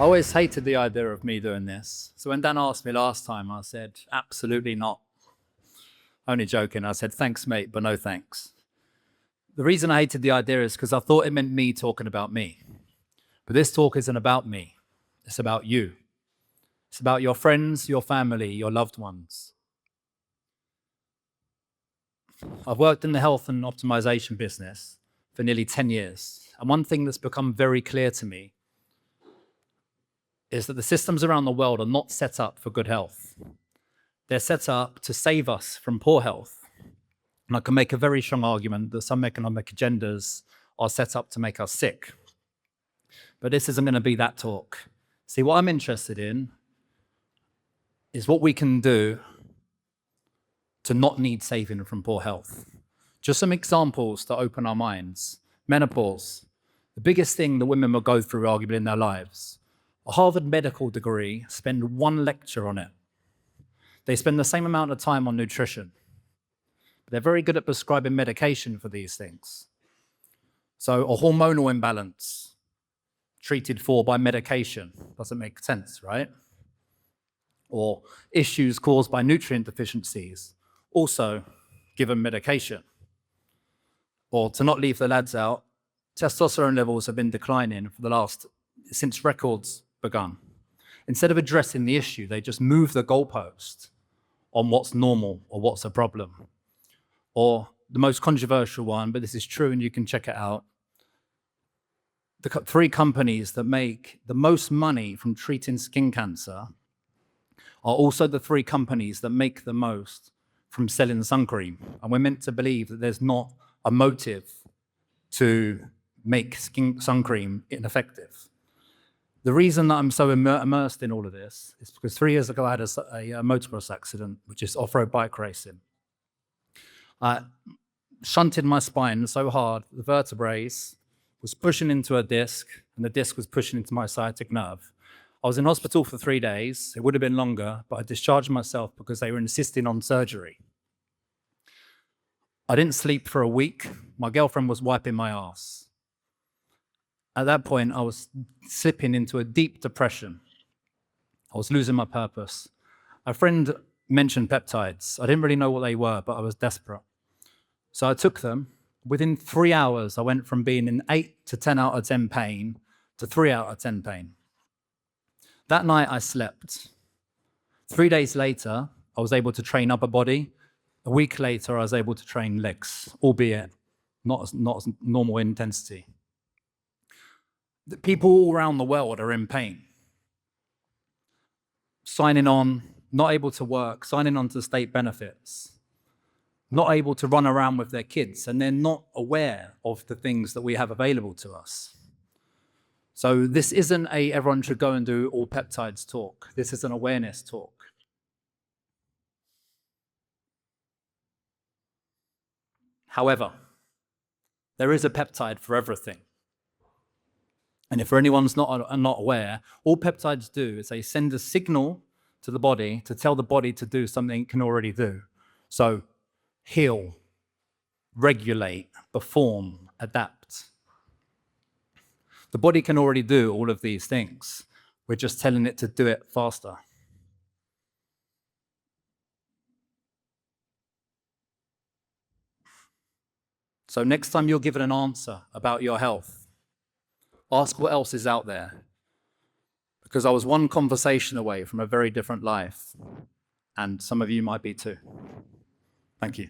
always hated the idea of me doing this. So when Dan asked me last time, I said, absolutely not. Only joking. I said, thanks, mate, but no thanks. The reason I hated the idea is because I thought it meant me talking about me. But this talk isn't about me. It's about you. It's about your friends, your family, your loved ones. I've worked in the health and optimization business for nearly 10 years. And one thing that's become very clear to me is that the systems around the world are not set up for good health. They're set up to save us from poor health. And I can make a very strong argument that some economic agendas are set up to make us sick. But this isn't going to be that talk. See, what I'm interested in is what we can do to not need saving from poor health. Just some examples to open our minds. Menopause, the biggest thing that women will go through arguably in their lives. A Harvard medical degree, spend one lecture on it. They spend the same amount of time on nutrition. But they're very good at prescribing medication for these things. So a hormonal imbalance treated for by medication doesn't make sense, right? Or issues caused by nutrient deficiencies, also given medication. Or to not leave the lads out, testosterone levels have been declining since records begun. Instead of addressing the issue, they just move the goalpost on what's normal or what's a problem. Or the most controversial one, but this is true and you can check it out. The three companies that make the most money from treating skin cancer are also the three companies that make the most from selling sun cream. And we're meant to believe that there's not a motive to make sun cream ineffective. The reason that I'm so immersed in all of this is because 3 years ago I had a motocross accident, which is off-road bike racing. I shunted my spine so hard, the vertebrae was pushing into a disc, and the disc was pushing into my sciatic nerve. I was in hospital for 3 days. It would have been longer, but I discharged myself because they were insisting on surgery. I didn't sleep for a week. My girlfriend was wiping my ass. At that point, I was slipping into a deep depression. I was losing my purpose. A friend mentioned peptides. I didn't really know what they were, but I was desperate. So I took them. Within 3 hours, I went from being in 8 to 10 out of 10 pain to 3 out of 10 pain. That night, I slept. 3 days later, I was able to train upper body. A week later, I was able to train legs, albeit not as normal intensity. The people all around the world are in pain. Signing on, not able to work, signing on to state benefits, not able to run around with their kids, and they're not aware of the things that we have available to us. So this isn't a everyone should go and do all peptides talk. This is an awareness talk. However, there is a peptide for everything. And if anyone's not aware, all peptides do is they send a signal to the body to tell the body to do something it can already do. So heal, regulate, perform, adapt. The body can already do all of these things. We're just telling it to do it faster. So next time you're given an answer about your health, ask what else is out there. Because I was one conversation away from a very different life, and some of you might be too. Thank you.